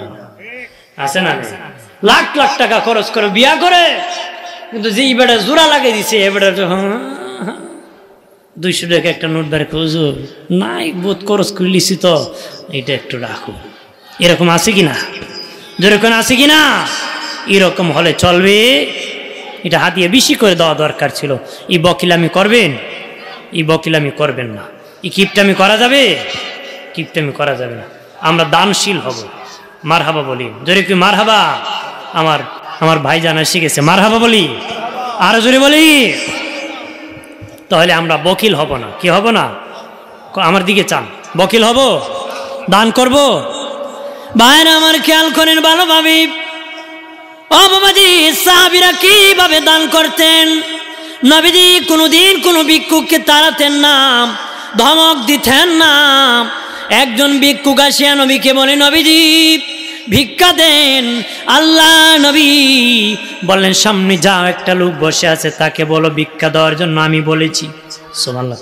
আছে না? লাখ লাখ টাকা খরচ করে বিয়া করে, কিন্তু যে এবারে জোড়া লাগাই দিছে, এবারে 200 টাকা একটা নোট বের করে, হুজুর নাই বোধ খরচ করে লিছি তো, এটা একটু রাখো। এরকম আছে কিনা? যেরকম আছে কিনা? এরকম হলে চলবে? এটা হাতিয়ে বেশি করে দেওয়া দরকার ছিল। এই বকিলামি করবেন? এই বকিলামি করবেন না। এই কিপটামি করা যাবে? কিপটামি করা যাবে না। আমরা দানশীল হব। মারহাবা বলি, জোরে কি মারহাবা? আমার ভাই জানা শিখেছে, মারহাবা বলি, আরো জোরে বলি। তাহলে আমরা বকিল হব না। কি হব না? আমার দিকে চান, বকিল হব, দান করব। ভাইরা আমার খেয়াল করেন ভালোভাবে। ও বাবাজি সাহাবীরা কিভাবে দান করতেন? নবীজি কোনোদিন কোনো ভিক্ষুককে তাড়াতেন না, ধমক দিতেন না। একজন ভিক্ষুক আসিয়া নবীকে বলে, নবীজি ভিক্ষা দেন। আল্লাহ নবী বললেন, সামনে যাও, একটা লোক বসে আছে, তাকে বলো ভিক্ষা দেওয়ার জন্য আমি বলেছি। সুবহানাল্লাহ।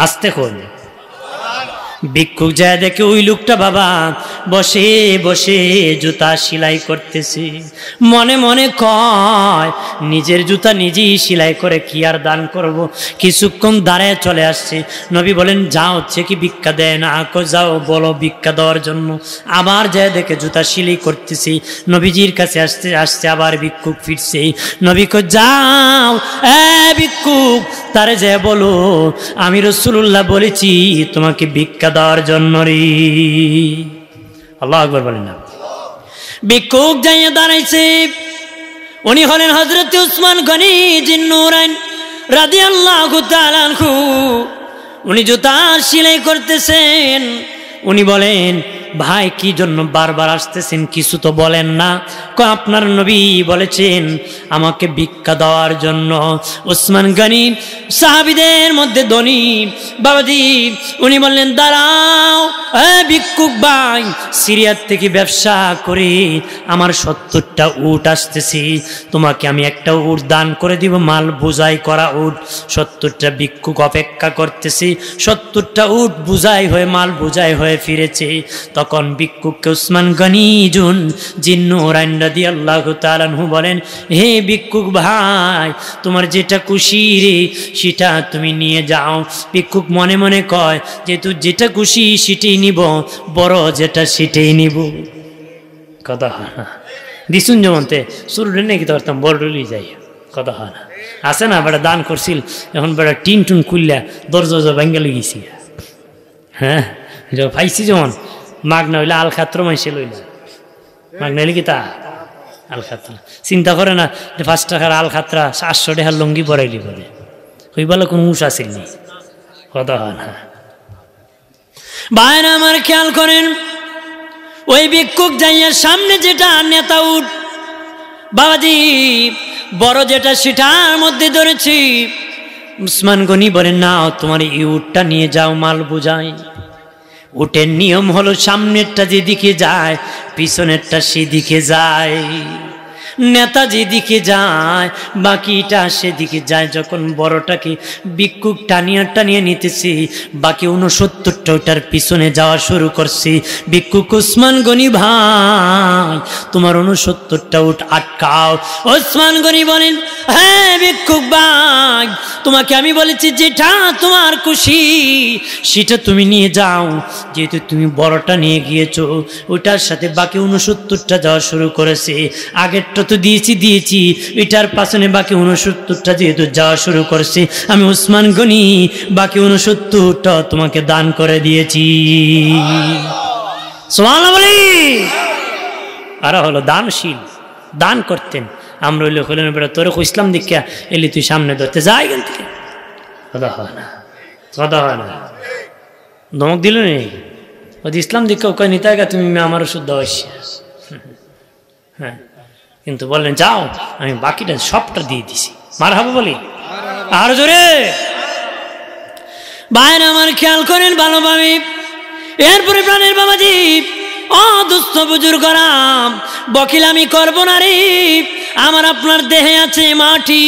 আস্তে কোন ভিক্ষুক যায় দেখে ওই লোকটা বাবা বসে বসে জুতা সেলাই করতেছে। মনে মনে কয়, নিজের জুতা নিজেই সেলাই করে কি আর দান করব। কিছুক্ষণ দাঁড়ায় চলে আসছে। নবী বলেন, যাও, হচ্ছে কি ভিক্ষা দেয় না? যাও বলো ভিক্ষা দেওয়ার জন্য। আবার যায় দেখে জুতা সেলাই করতেছি। নবীজির কাছে আসতে আসতে আবার ভিক্ষুক ফিরছে। নবী কয়, যাও ভিক্ষুক, তারে যায় বলো আমি রাসূলুল্লাহ বলেছি তোমাকে ভিক্ষা দেওয়ার জন্য রে। আল্লাহু আকবার বলেন না। ভিক্ষুক যাইয়া দাঁড়াইছে। উনি হলেন হযরত উসমান গনি জিন্নুরাইন রাদিয়াল্লাহু তাআলা আনহু। উনি জুতা সেলাই করতেছেন। উনি বলেন, ভাই কি জন্য বারবার আসতেছেন, কিছু তো বলেন না? আপনার নবী বলেছেন আমাকে ভিক্ষা দেওয়ার জন্য। উসমান গনি সাহাবীদের মধ্যে ধনী বাবাজি। উনি বললেন, দাঁড়াও, ভিক্ষুক ভাই, সিরিয়ার থেকে ব্যবসা করে আমার 70টা উট আসতেছি, তোমাকে আমি একটা উট দান করে দিব, মাল বোঝাই করা উট। 70টা ভিক্ষুক অপেক্ষা করতেছি, 70টা উট বোঝাই হয়ে মাল বোঝাই হয়ে ফিরেছে। তখন ভিক্ষুককে উসমান গনি জিন্নুরাইন রাদিয়াল্লাহু তাআলা আনহু বলেন, হে ভিক্ষুক ভাই, তোমার যেটা খুশি রে সেটা তুমি নিয়ে যাও। ভিক্ষুক মনে মনে কয়, যেহেতু যেটা খুশি সেটাই নিব, বড় যেটা সেটাই নিব। কথা হয় না, দিছুন যেমনতে শুরুটা নাকি ধরতাম বড় ডলি যাই, কথা হয় না। আছে না বেটা দান করছিল, এখন বেটা টিন টুন খুললা দরজা ভেঙ্গে লেগেছি। হ্যাঁ পাইছি যেমন মাগ না হইলে আল খাত্র মাইসে লইলা, মাগ না হইলে কি তা আল খাত্রা চিন্তা করে না, 5 টাকার আল খাত্রা 800 টাকার লঙ্গি পরাইলি বলে, ওই বলে কোনো উষ আসেন নি। কথা হয় না। ভাইরা আমার খেয়াল করেন, ওই ভিক্ষুক যাইয়া সামনে যেটা নেতা উঠ বাবাজি বড় যেটা সেটার মধ্যে ধরেছি। উসমান গনি বলেন, না তোমার এই উটটা নিয়ে যাও, মাল বোঝাই। উটের নিয়ম হলো সামনেরটা যেদিকে যায় পিছনেরটা সেদিকে যায়, নেতা যেদিকে যায় বাকিটা সেদিকে যায়। যখন বড়টাকে ভিক্ষুক টানিয়ে নিতেছি, বাকি 69টা ওটার পিছনে যাওয়া শুরু করছি। ভিক্ষুক উসমান গনি ভাই, তোমার 69টা উট আটকাও। উসমান গনি বলেন, হ্যাঁ ভিক্ষুক ভাই, তোমাকে আমি বলেছি যেটা তোমার খুশি সেটা তুমি নিয়ে যাও। যেহেতু তুমি বড়টা নিয়ে গিয়েছো, ওটার সাথে বাকি 69টা যাওয়া শুরু করেছে। আগেরটা তো দিয়েছি, এটার পাশনে বাকি 69টা যেহেতু যাওয়া শুরু করছে, আমি উসমান গনি বাকি 69টা তোমাকে দান করে দিয়েছি। সুবহানাল্লাহ বলি। আর হলো দানশীল, দান করতেন। আমরা হইলে হলেন বেটা তোরে ইসলাম দীক্ষা এলি তুই সামনে ধরতে যাই এখান থেকে, কথা হয় না, কথা হয় না। ধমক দিল নেই, ওই ইসলাম দীক্ষা ওকে নিতে গা তুমি আমারও শুদ্ধ হয়েছি। হ্যাঁ, কিন্তু বললেন যাও, আমি বাকিটা সবটা দিয়ে দিছি। মারহাবা বলি আর জোরে। ভাইরা আমার খেয়াল করেন ভালোভাবে। এরপরে প্রাণের বাবাজি, ও দুস্থ বুজুর্গরাম, বকিলামি করবো না রে। আমার আপনার দেহে আছে মাটি,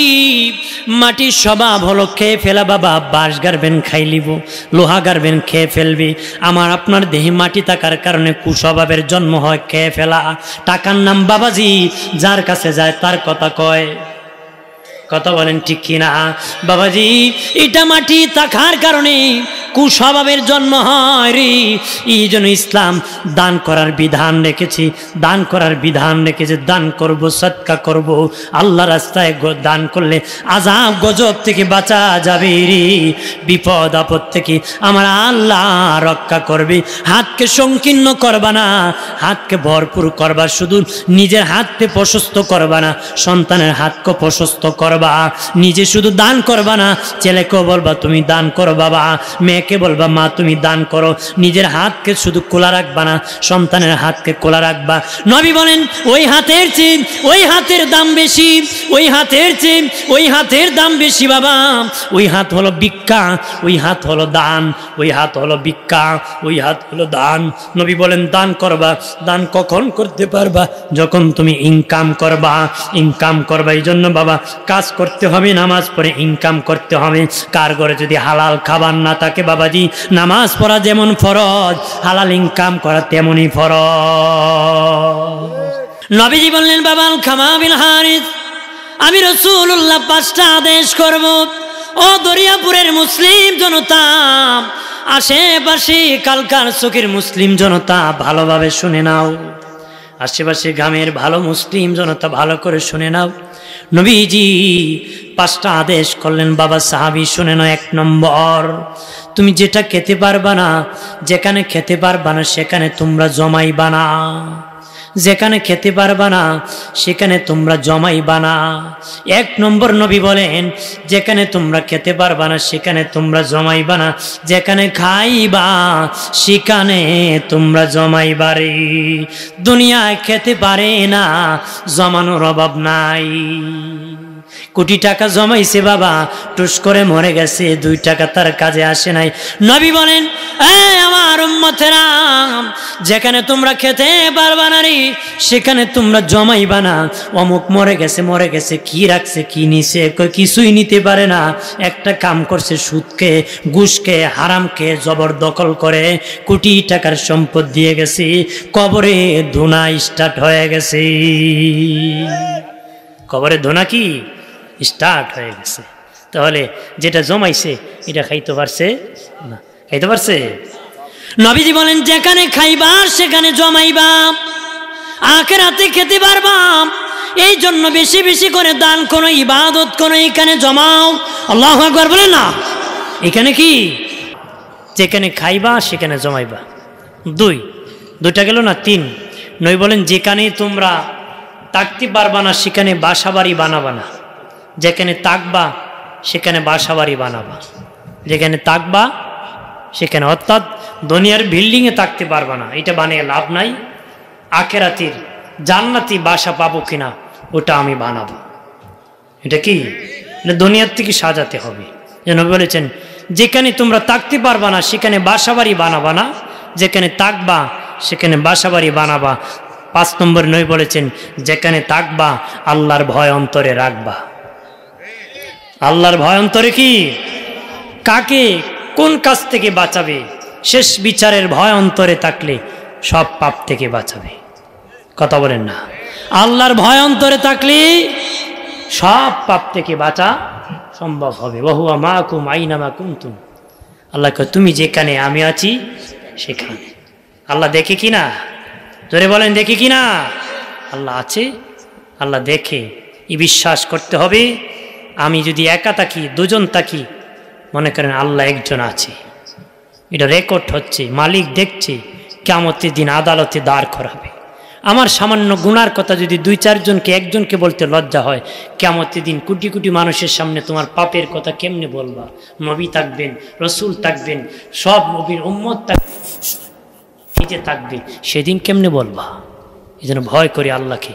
মাটির স্বভাব হলো খেয়ে ফেলা। বাবা বাঁশ গাড়বেন খাই লিব, লোহা গাড়বেন খেয়ে ফেলবি। আমার আপনার দেহে মাটি থাকার কারণে কুস্বভাবের জন্ম হয়, খেয়ে ফেলা। টাকার নাম বাবাজি, যার কাছে যায় তার কথা কয়। কথা বলেন ঠিক কিনা বাবাজি? এটা মাটি থাকার কারণে কুস্বভাবের জন্ম হয় রে। এই জন্য ইসলাম দান করার বিধান রেখেছি, দান করার বিধান রেখেছে। দান করব, সদকা করব। আল্লাহ রাস্তায় দান করলে আযাব গজব থেকে বাঁচা যাবে রে, বিপদ আপদ থেকে আমার আল্লাহ রক্ষা করবে। হাতকে সংকীর্ণ করবা না, হাতকে ভরপুর করবা। শুধু নিজের হাতকে প্রশস্ত করবা না, সন্তানের হাতকে প্রশস্ত করবা। নিজে শুধু দান করবা না, ছেলেকেও বলবা তুমি দান করো বাবা, মেয়েকে বলবা মা তুমি দান করো। নিজের হাতকে শুধু খোলা রাখবা না, সন্তানের হাতকে খোলা রাখবা। নবী বলেন ওই হাতের চেয়ে ওই হাতের দাম বেশি, ওই হাতের চেয়ে ওই হাতের দাম বেশি বাবা। ওই হাত হলো ভিক্ষা, ওই হাত হলো দান, ওই হাত হলো ভিক্ষা, ওই হাত হলো দান। নবী বলেন দান করবা। দান কখন করতে পারবা? যখন তুমি ইনকাম করবা। ইনকাম করবা এই জন্য বাবা কাজ করতে হবে, নামাজ পড়ে ইনকাম করতে হবে। কার ঘরে যদি হালাল খাবার না থাকে বাবাজি, নামাজ পড়া যেমন ফরজ, হালাল ইনকাম করা তেমনই ফরজ। নবীজি বললেন বাবা আল খামা বিল হারিস, আমি রাসূলুল্লাহ 5টা আদেশ করব। ও দরিয়াপুরের মুসলিম জনতা, আশেপাশে কালকার চোখের মুসলিম জনতা ভালোভাবে শুনে নাও। আশেপাশে গ্রামের ভালো মুসলিম জনতা ভালো করে শুনে নাও। নবীজি 5টা আদেশ করলেন বাবা। সাহাবী শুনে নাও। 1 নম্বর, তুমি যেটা খেতে পারবা না, যেখানে খেতে পারবা না সেখানে তোমরা জমাইবা না। যেখানে খেতে পারবা না সেখানে তোমরা জমাইবা না। 1 নম্বর নবী বলেন যেখানে তোমরা খেতে পারবা না সেখানে তোমরা জমাইবা না, যেখানে খাইবা সেখানে তোমরা জমাইবা রে। দুনিয়ায় খেতে পারে না, জমানোর অভাব নাই। কোটি টাকা জমাইছে বাবা, টুস করে মরে গেছে, 2 টাকা তার কাজে আসে নাই। নবী বলেন, আমার উম্মতেরা, যেখানে তোমরা খেতে পারবা না রে, সেখানে তোমরা জমাইবা না। অমুক মরে গেছে, কি রাখছে কি নিছে, কিছুই নিতে পারে না। একটা কাম করছে, সুদকে, ঘুষকে, হারামকে জবরদখল করে কোটি টাকার সম্পদ দিয়ে গেছে, কবরে ধুনা স্টার্ট হয়ে গেছে। কবরে ধুনা কি স্টার্ট হয়ে গেছে। তাহলে যেটা জমাইছে এটা খাইতে পারছে না, খাইতে পারছে? নবীজি বলেন, যেখানে খাইবা সেখানে জমাইবা, আখিরাতে খেতে পারবা। এই জন্য বেশি বেশি করে দান করো, ইবাদত করো, এখানে জমাও। আল্লাহু আকবার বলেন না। এখানে কি, যেখানে খাইবা সেখানে জমাইবা। 2টা গেল না, 3। নবী বলেন, যেখানে তোমরা থাকতে পারবা না সেখানে বাসাবাড়ি বানাবা না। যেখানে থাকবা সেখানে বাসাবাড়ি বানাবা। যেখানে থাকবা সেখানে, অর্থাৎ দুনিয়ার বিল্ডিংয়ে থাকতে পারবা না, এটা বানিয়ে লাভ নাই। আখিরাতের জান্নাতি বাসা পাবো কিনা ওটা আমি বানাবো। এটা কি, এটা দুনিয়ার থেকে সাজাতে হবে। যেন বলেছেন, যেখানে তোমরা থাকতে পারবা না সেখানে বাসাবাড়ি বানাবা না, যেখানে থাকবা সেখানে বাসাবাড়ি বানাবা। 5 নম্বর নবী বলেছেন, যেখানে থাকবা আল্লাহর ভয় অন্তরে রাখবা। আল্লাহর ভয় অন্তরে কি, কাকে কোন কাজ থেকে বাঁচাবে? শেষ বিচারের ভয় অন্তরে থাকলে সব পাপ থেকে বাঁচাবে। কথা বলেন না? আল্লাহর ভয় অন্তরে থাকলে সব পাপ থেকে বাঁচা সম্ভব হবে। ওয়াহুয়া মাকুম আইনামা কুনতুম। আল্লাহ কয়, তুমি যেখানে আমি আছি সেখানে। আল্লাহ দেখে কিনা? জোরে বলেন, দেখে কিনা? আল্লাহ আছে, আল্লাহ দেখে। এই বিশ্বাস করতে হবে। আমি যদি একা থাকি, 2 জন থাকি, মনে করেন আল্লাহ একজন আছে, এটা রেকর্ড হচ্ছে, মালিক দেখছে, কিয়ামতের দিন আদালতে দাঁড় করাবে। আমার সামান্য গুনার কথা যদি 2-4 জনকে, একজনকে বলতে লজ্জা হয়, কিয়ামতের দিন কোটি কোটি মানুষের সামনে তোমার পাপের কথা কেমনে বলবা? নবী থাকবেন, রসুল থাকবেন, সব নবীর উম্মত থাকবে, থাকবে, সেদিন কেমনে বলবা? এই জন্য ভয় করি আল্লাহকে।